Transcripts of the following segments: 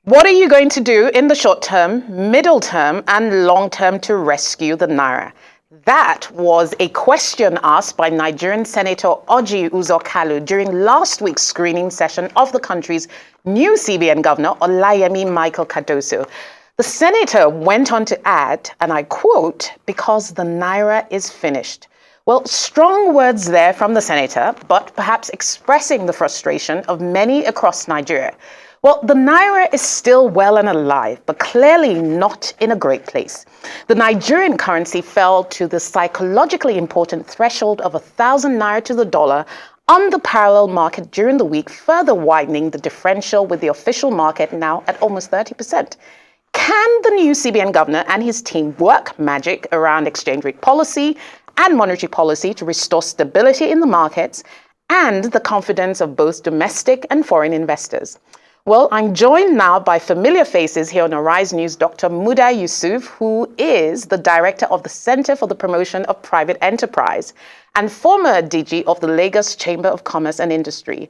What are you going to do in the short term, middle term, and long term to rescue the Naira? That was a question asked by Nigerian Senator Orji Uzor Kalu during last week's screening session of the country's new CBN governor, Olayemi Michael Cardoso. The senator went on to add, and I quote, "because the Naira is finished." Well, strong words there from the senator, but perhaps expressing the frustration of many across Nigeria. Well, the Naira is still well and alive, but clearly not in a great place. The Nigerian currency fell to the psychologically important threshold of 1,000 Naira to the dollar on the parallel market during the week, further widening the differential with the official market now at almost 30%. Can the new CBN governor and his team work magic around exchange rate policy and monetary policy to restore stability in the markets and the confidence of both domestic and foreign investors? Well, I'm joined now by familiar faces here on Arise News, Dr. Muda Yusuf, who is the director of the Center for the Promotion of Private Enterprise and former DG of the Lagos Chamber of Commerce and Industry,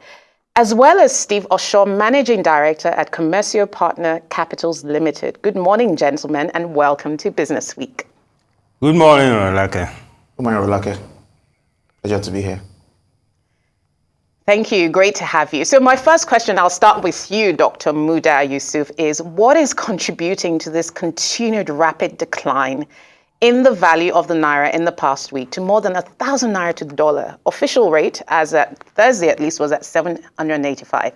as well as Steve Osho, managing director at Commercio Partner Capitals Limited. Good morning, gentlemen, and welcome to Business Week. Good morning, Rolake. Good morning, Rolake. Pleasure to be here. Thank you. Great to have you. So my first question, I'll start with you, Dr. Muda Yusuf, is what is contributing to this continued rapid decline in the value of the Naira in the past week to more than 1,000 Naira to the dollar? Official rate, as at Thursday at least, was at 785.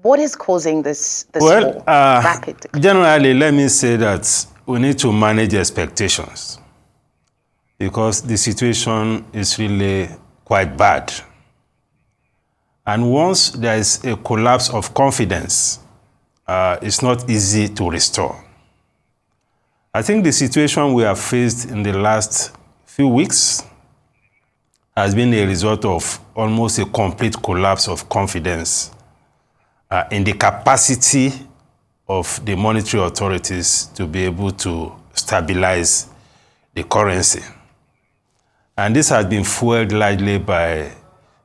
What is causing this rapid decline? Generally, let me say that we need to manage expectations because the situation is really quite bad. And once there is a collapse of confidence, it's not easy to restore. I think the situation we have faced in the last few weeks has been a result of almost a complete collapse of confidence in the capacity of the monetary authorities to be able to stabilize the currency. And this has been fueled largely by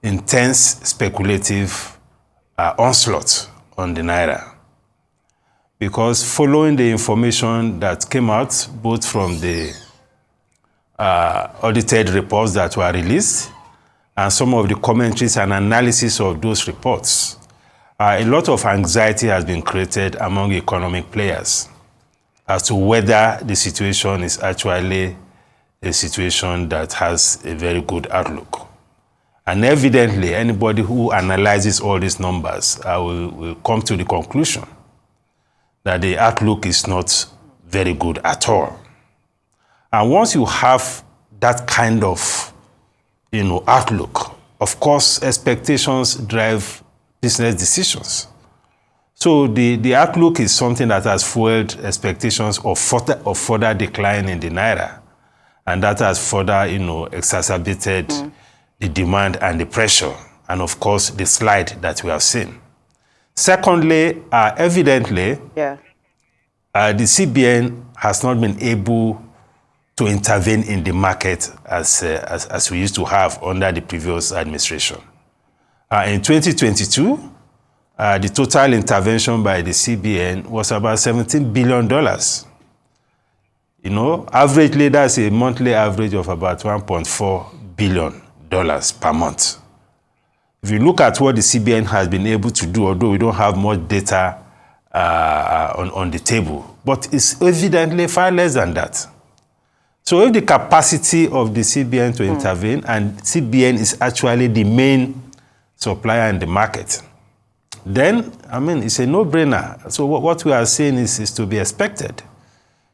intense speculative onslaught on the Naira. Because following the information that came out, both from the audited reports that were released and some of the commentaries and analysis of those reports, a lot of anxiety has been created among economic players as to whether the situation is actually a situation that has a very good outlook. And evidently, anybody who analyzes all these numbers will come to the conclusion that the outlook is not very good at all. And once you have that kind of outlook, of course, expectations drive business decisions. So the outlook is something that has fueled expectations of further decline in the Naira. And that has further exacerbated the demand and the pressure, and of course, the slide that we have seen. Secondly, evidently, the CBN has not been able to intervene in the market as we used to have under the previous administration. In 2022, the total intervention by the CBN was about $17 billion. Averagely, that's a monthly average of about $1.4 billion per month. If you look at what the CBN has been able to do, although we don't have much data on the table, but it's evidently far less than that. So if the capacity of the CBN to intervene, and CBN is actually the main supplier in the market, then, it's a no-brainer. So what we are saying is to be expected.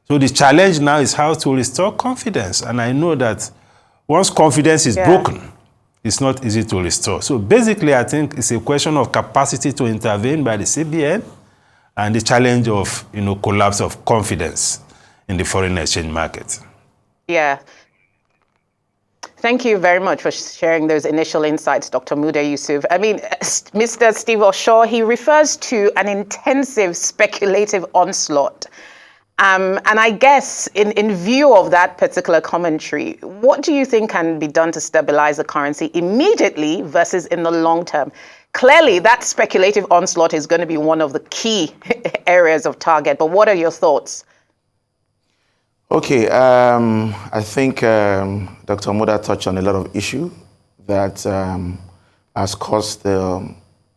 So the challenge now is how to restore confidence. And I know that once confidence is broken, it's not easy to restore. So basically, I think it's a question of capacity to intervene by the CBN and the challenge of, collapse of confidence in the foreign exchange market. Yeah. Thank you very much for sharing those initial insights, Dr. Muda Yusuf. Mr. Steve Osho, he refers to an intensive speculative onslaught. And I guess in view of that particular commentary, what do you think can be done to stabilize the currency immediately versus in the long term? Clearly, that speculative onslaught is going to be one of the key areas of target. But what are your thoughts? Okay, I think Dr. Muda touched on a lot of issues that has caused the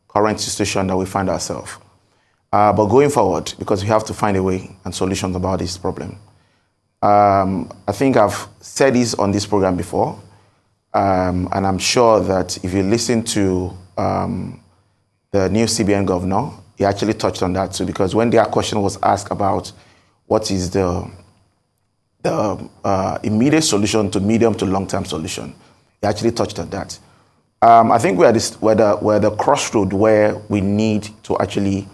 current situation that we find ourselves. But going forward, because we have to find a way and solutions about this problem. I think I've said this on this program before, and I'm sure that if you listen to the new CBN governor, he actually touched on that too, because when their question was asked about what is the immediate solution to medium to long-term solution, he actually touched on that. I think we're the crossroad where we need to actually,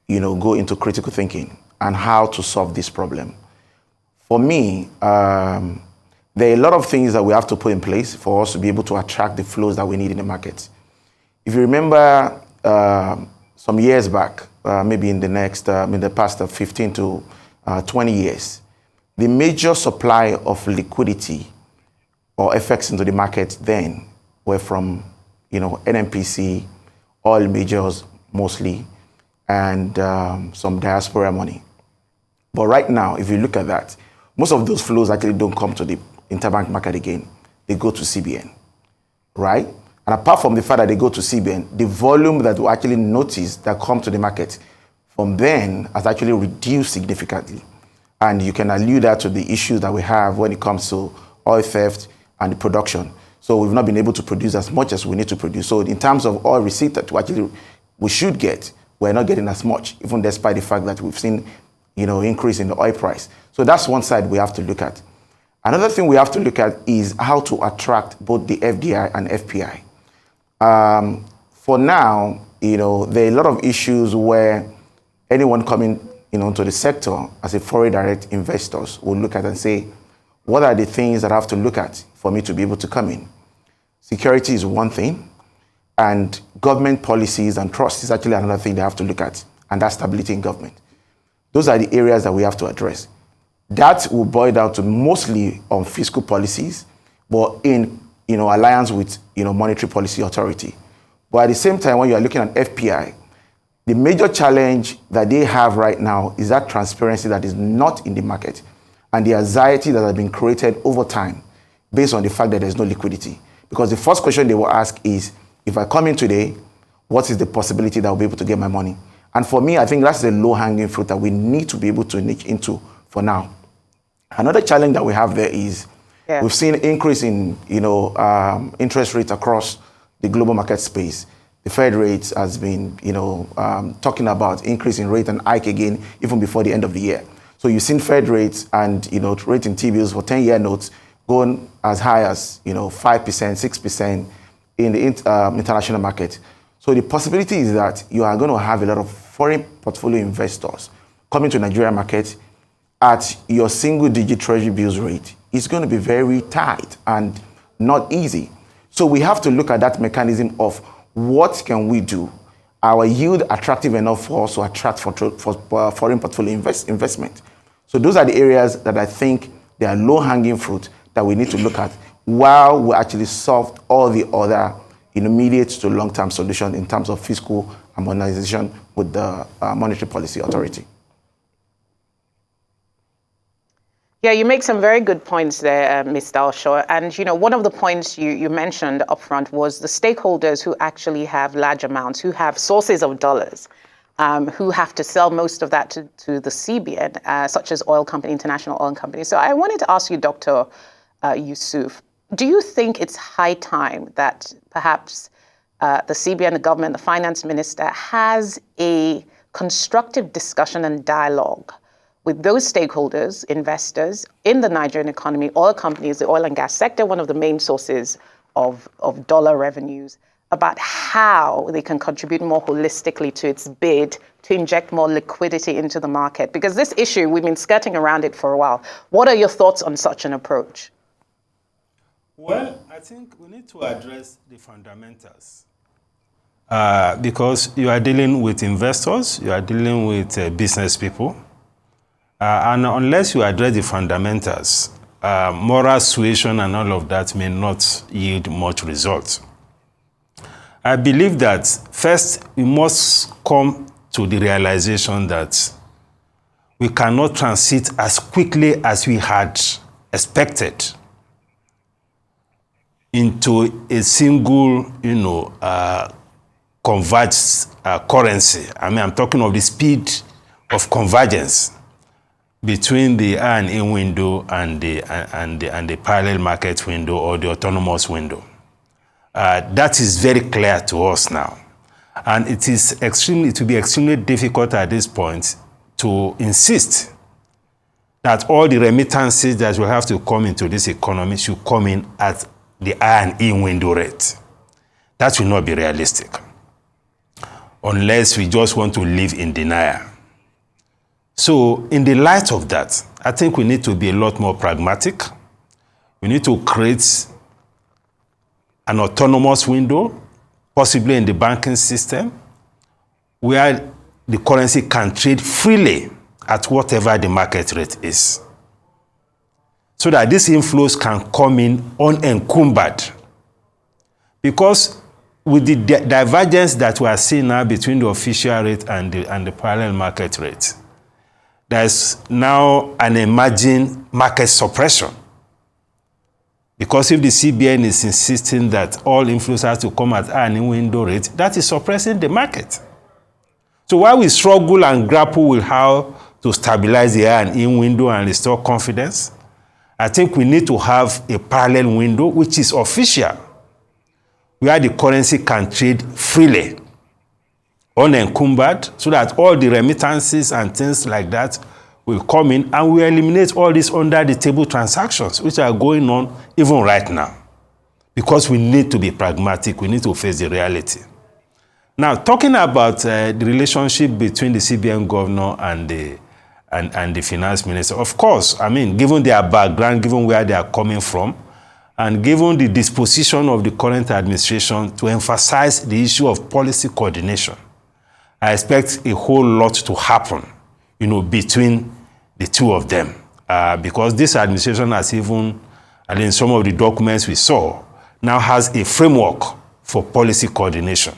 go into critical thinking and how to solve this problem. For me, there are a lot of things that we have to put in place for us to be able to attract the flows that we need in the market. If you remember some years back, maybe in the past 15 to 20 years, the major supply of liquidity or FX into the market then were from, NNPC, oil majors mostly, and some diaspora money. But right now, if you look at that, most of those flows actually don't come to the interbank market again. They go to CBN, right? And apart from the fact that they go to CBN, the volume that we actually notice that come to the market from then has actually reduced significantly. And you can allude that to the issues that we have when it comes to oil theft and the production. So we've not been able to produce as much as we need to produce. So in terms of oil receipt that we should get, we're not getting as much, even despite the fact that we've seen, increase in the oil price. So that's one side we have to look at. Another thing we have to look at is how to attract both the FDI and FPI. For now, there are a lot of issues where anyone coming, into the sector as a foreign direct investors will look at and say, what are the things that I have to look at for me to be able to come in? Security is one thing, and government policies and trust is actually another thing they have to look at, and that's stability in government. Those are the areas that we have to address. That will boil down to mostly on fiscal policies, but in alliance with monetary policy authority. But at the same time, when you are looking at FPI, the major challenge that they have right now is that transparency that is not in the market and the anxiety that has been created over time based on the fact that there's no liquidity. Because the first question they will ask is, if I come in today, what is the possibility that I'll be able to get my money? And for me, I think that's the low-hanging fruit that we need to be able to niche into for now. Another challenge that we have there is we've seen an increase in interest rates across the global market space. The Fed rates has been talking about increasing rate and hike again even before the end of the year. So you've seen Fed rates and rate in T-bills for 10-year notes going as high as 5%, 6% in the international market. So the possibility is that you are going to have a lot of foreign portfolio investors coming to Nigeria market at your single-digit treasury bills rate. It's going to be very tight and not easy. So we have to look at that mechanism of what can we do? Our yield attractive enough for us to attract for foreign portfolio investment. So those are the areas that I think they are low-hanging fruit that we need to look at while we actually solve all the other immediate to long-term solutions in terms of fiscal harmonization with the monetary policy authority. Yeah, you make some very good points there, Mr. Osho. And, one of the points you mentioned upfront was the stakeholders who actually have large amounts, who have sources of dollars, who have to sell most of that to the CBN, such as oil company, international oil companies. So I wanted to ask you, Dr. Yusuf, do you think it's high time that perhaps the CBN, the government, the finance minister has a constructive discussion and dialogue with those stakeholders, investors in the Nigerian economy, oil companies, the oil and gas sector, one of the main sources of dollar revenues, about how they can contribute more holistically to its bid to inject more liquidity into the market? Because this issue, we've been skirting around it for a while. What are your thoughts on such an approach? Well, I think we need to address the fundamentals. Because you are dealing with investors, you are dealing with business people. And unless you address the fundamentals, moral suasion and all of that may not yield much result. I believe that first we must come to the realization that we cannot transit as quickly as we had expected into a single, converged currency. I mean, I'm talking of the speed of convergence between the R&E window and the parallel market window or the autonomous window. That is very clear to us now. And it will be extremely difficult at this point to insist that all the remittances that will have to come into this economy should come in at the R&E window rate. That will not be realistic, unless we just want to live in denial. So in the light of that, I think we need to be a lot more pragmatic. We need to create an autonomous window, possibly in the banking system, where the currency can trade freely at whatever the market rate is, so that these inflows can come in unencumbered. Because with the divergence that we are seeing now between the official rate and the parallel market rate, there's now an emerging market suppression. Because if the CBN is insisting that all inflows have to come at R&E window rate, that is suppressing the market. So while we struggle and grapple with how to stabilize the R&E window and restore confidence, I think we need to have a parallel window which is official, where the currency can trade freely, unencumbered, so that all the remittances and things like that will come in, and we eliminate all these under-the-table transactions which are going on even right now. Because we need to be pragmatic, we need to face the reality. Now, talking about the relationship between the CBN governor and the finance minister, of course, I mean, given their background, given where they are coming from, and given the disposition of the current administration to emphasize the issue of policy coordination, I expect a whole lot to happen, between the two of them. Because this administration has even, and in some of the documents we saw, now has a framework for policy coordination.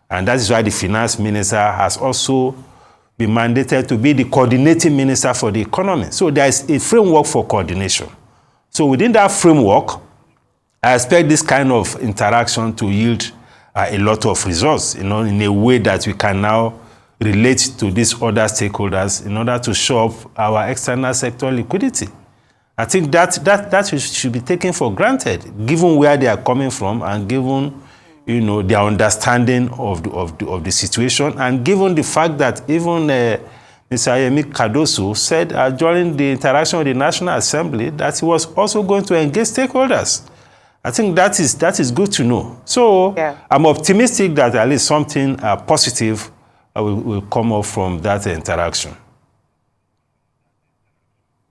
And that is why the finance minister has also been mandated to be the coordinating minister for the economy. So there is a framework for coordination. So within that framework, I expect this kind of interaction to yield a lot of results, in a way that we can now relate to these other stakeholders in order to shore up our external sector liquidity. I think that should be taken for granted, given where they are coming from and given their understanding of the situation, and given the fact that even Mr. Yemi Cardoso said during the interaction with the National Assembly that he was also going to engage stakeholders. I think that is good to know. So yeah. I'm optimistic that at least something positive will come up from that interaction.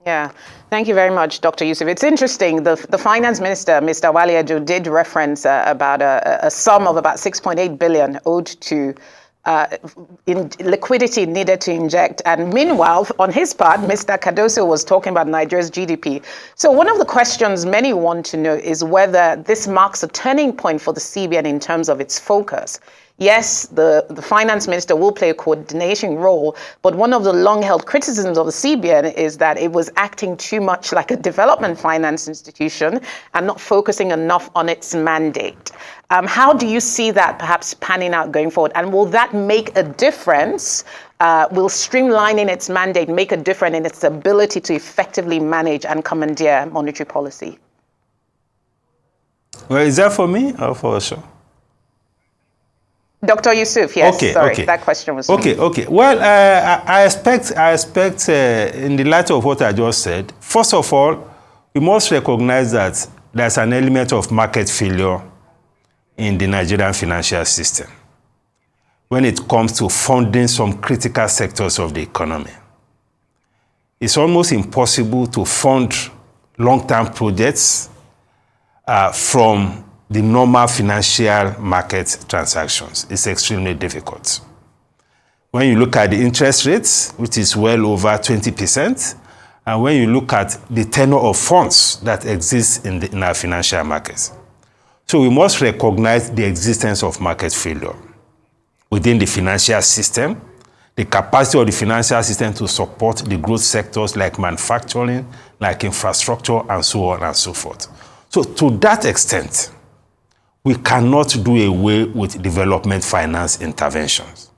Yeah, thank you very much, Dr. Yusuf. It's interesting, the finance minister, Mr. Wale Edo, did reference about a sum of about 6.8 billion owed to in liquidity needed to inject. And meanwhile, on his part, Mr. Cardoso was talking about Nigeria's GDP. So one of the questions many want to know is whether this marks a turning point for the CBN in terms of its focus. Yes, the finance minister will play a coordination role, but one of the long-held criticisms of the CBN is that it was acting too much like a development finance institution and not focusing enough on its mandate. How do you see that perhaps panning out going forward? And will that make a difference? Will streamlining its mandate make a difference in its ability to effectively manage and commandeer monetary policy? Well, is that for me or for Osho? Dr. Yusuf, yes. Okay. That question was Okay. Well, I expect in the light of what I just said, first of all, we must recognize that there's an element of market failure in the Nigerian financial system when it comes to funding some critical sectors of the economy. It's almost impossible to fund long-term projects from the normal financial market transactions. It's extremely difficult. When you look at the interest rates, which is well over 20%, and when you look at the tenor of funds that exist in our financial markets. So we must recognize the existence of market failure within the financial system, the capacity of the financial system to support the growth sectors like manufacturing, like infrastructure, and so on and so forth. So to that extent, we cannot do away with development finance interventions.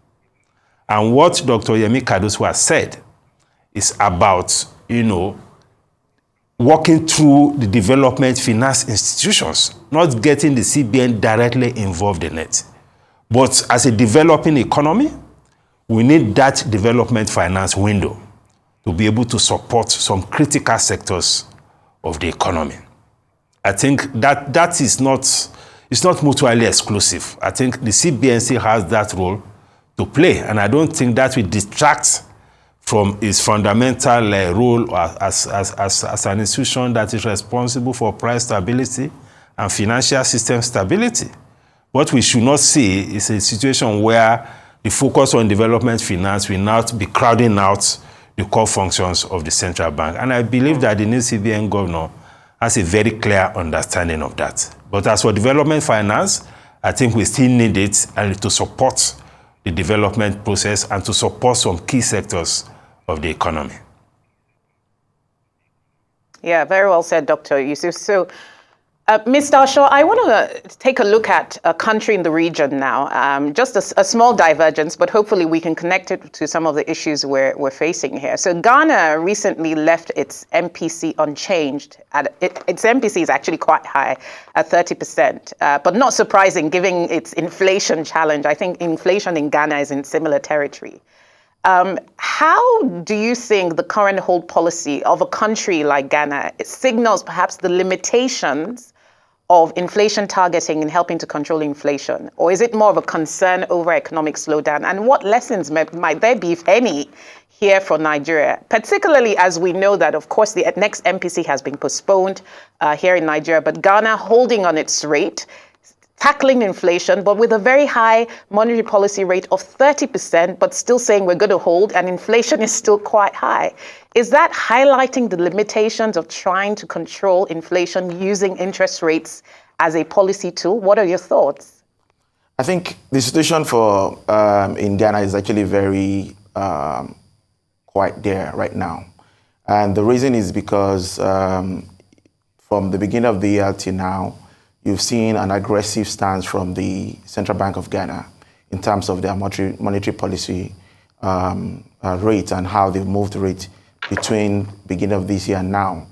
And what Dr. Yemi Cardoso has said is about, working through the development finance institutions, not getting the CBN directly involved in it. But as a developing economy, we need that development finance window to be able to support some critical sectors of the economy. I think that is not mutually exclusive. I think the CBN still has that role to play, and I don't think that will distract from its fundamental role as an institution that is responsible for price stability and financial system stability. What we should not see is a situation where the focus on development finance will not be crowding out the core functions of the central bank. And I believe that the new CBN governor has a very clear understanding of that. But as for development finance, I think we still need it and to support the development process and to support some key sectors of the economy. Yeah, very well said, Dr. Yusuf. So, Mr. Osho, I want to take a look at a country in the region now, just a small divergence, but hopefully we can connect it to some of the issues we're facing here. So Ghana recently left its MPC unchanged. Its MPC is actually quite high at 30%, but not surprising given its inflation challenge. I think inflation in Ghana is in similar territory. How do you think the current hold policy of a country like Ghana signals perhaps the limitations of inflation targeting in helping to control inflation? Or is it more of a concern over economic slowdown? And what lessons might there be, if any, here for Nigeria, particularly as we know that, of course, the next MPC has been postponed here in Nigeria, but Ghana holding on its rate, tackling inflation, but with a very high monetary policy rate of 30%, but still saying we're going to hold, and inflation is still quite high. Is that highlighting the limitations of trying to control inflation using interest rates as a policy tool? What are your thoughts? I think the situation for in Ghana is actually very quite there right now. And the reason is because from the beginning of the year till now, you've seen an aggressive stance from the Central Bank of Ghana in terms of their monetary policy rate and how they've moved the rate between beginning of this year and now.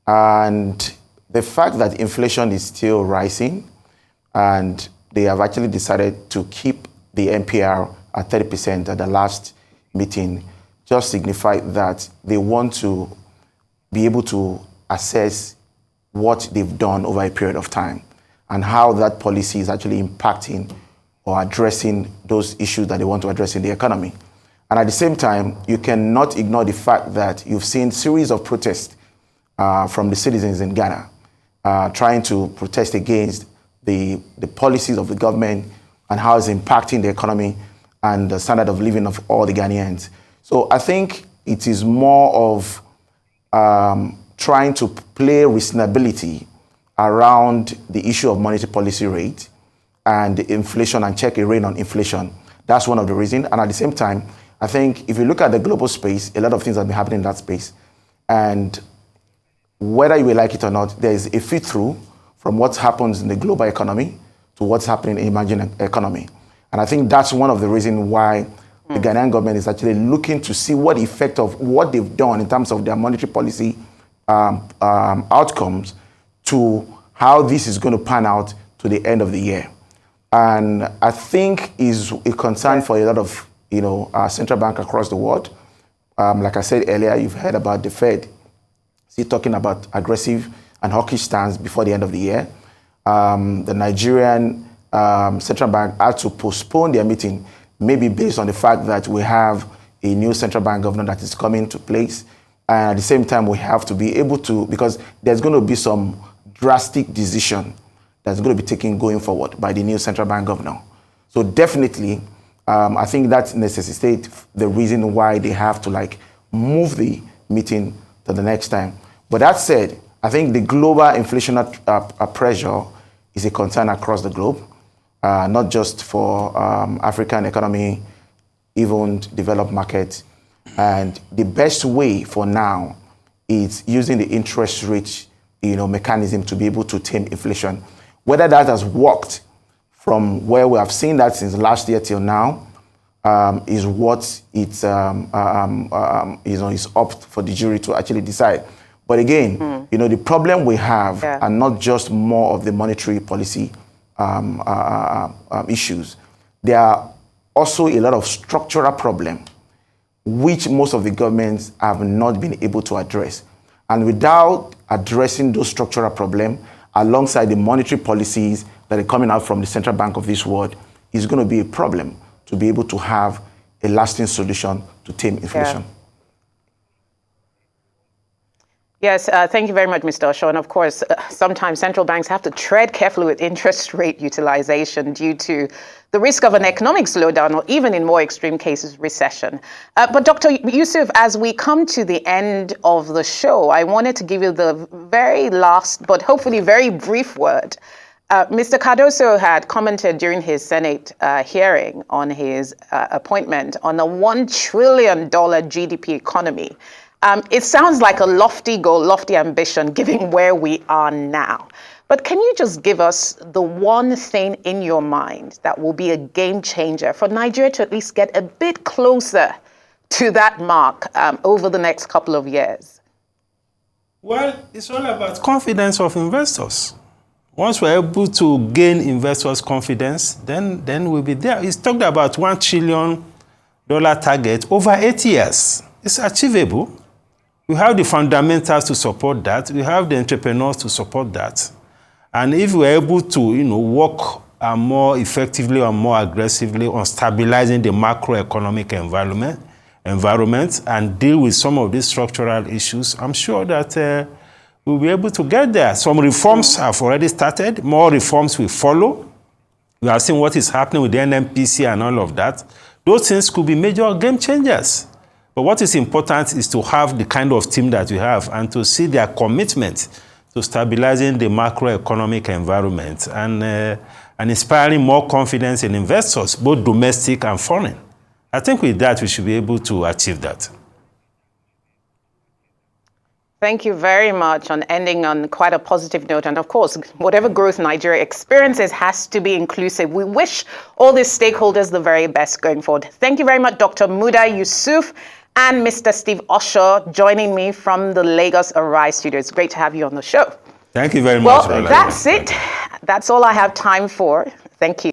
And the fact that inflation is still rising and they have actually decided to keep the MPR at 30% at the last meeting just signifies that they want to be able to assess what they've done over a period of time and how that policy is actually impacting or addressing those issues that they want to address in the economy. And at the same time, you cannot ignore the fact that you've seen series of protests from the citizens in Ghana trying to protest against the policies of the government and how it's impacting the economy and the standard of living of all the Ghanaians. So I think it is more of trying to play reasonability around the issue of monetary policy rate and inflation and check a rein on inflation. That's one of the reasons. And at the same time, I think if you look at the global space, a lot of things have been happening in that space. And whether you will like it or not, there is a fit through from what happens in the global economy to what's happening in the emerging economy. And I think that's one of the reasons why the Ghanaian government is actually looking to see what the effect of what they've done in terms of their monetary policy outcomes to how this is going to pan out to the end of the year. And I think is a concern for a lot of central bank across the world. Like I said earlier, you've heard about the Fed still talking about aggressive and hawkish stance before the end of the year. The Nigerian central bank had to postpone their meeting, maybe based on the fact that we have a new central bank governor that is coming to place. And at the same time, we have to be able to, because there's going to be some drastic decision that's going to be taken going forward by the new central bank governor. So definitely, I think that necessitates the reason why they have to move the meeting to the next time. But that said, I think the global inflation pressure is a concern across the globe, not just for African economy, even developed markets. And the best way for now is using the interest rate, mechanism to be able to tame inflation. Whether that has worked from where we have seen that since last year till now, is what it's is up for the jury to actually decide. But again, the problem we have are not just more of the monetary policy issues. There are also a lot of structural problems which most of the governments have not been able to address. And without addressing those structural problems, alongside the monetary policies that are coming out from the central bank of this world, is going to be a problem to be able to have a lasting solution to tame inflation. Yes, thank you very much, Mr. Osho. And of course, sometimes central banks have to tread carefully with interest rate utilization due to the risk of an economic slowdown or even in more extreme cases, recession. But Dr. Yusuf, as we come to the end of the show, I wanted to give you the very last, but hopefully very brief word. Mr. Cardoso had commented during his Senate hearing on his appointment on a $1 trillion GDP economy. It sounds like a lofty goal, lofty ambition, given where we are now. But can you just give us the one thing in your mind that will be a game changer for Nigeria to at least get a bit closer to that mark over the next couple of years? Well, it's all about confidence of investors. Once we're able to gain investors' confidence, then we'll be there. He's talked about $1 trillion target over 8 years. It's achievable. We have the fundamentals to support that. We have the entrepreneurs to support that. And if we're able to, work more effectively and more aggressively on stabilizing the macroeconomic environment and deal with some of these structural issues, I'm sure that we'll be able to get there. Some reforms have already started. More reforms will follow. We have seen what is happening with the NMPC and all of that. Those things could be major game changers. But what is important is to have the kind of team that we have and to see their commitment to stabilizing the macroeconomic environment and inspiring more confidence in investors, both domestic and foreign. I think with that, we should be able to achieve that. Thank you very much on ending on quite a positive note. And of course, whatever growth Nigeria experiences has to be inclusive. We wish all these stakeholders the very best going forward. Thank you very much, Dr. Muda Yusuf and Mr. Steve Osho, joining me from the Lagos Arise studio. It's great to have you on the show. Thank you very much. Well, that's it. That's all I have time for. Thank you.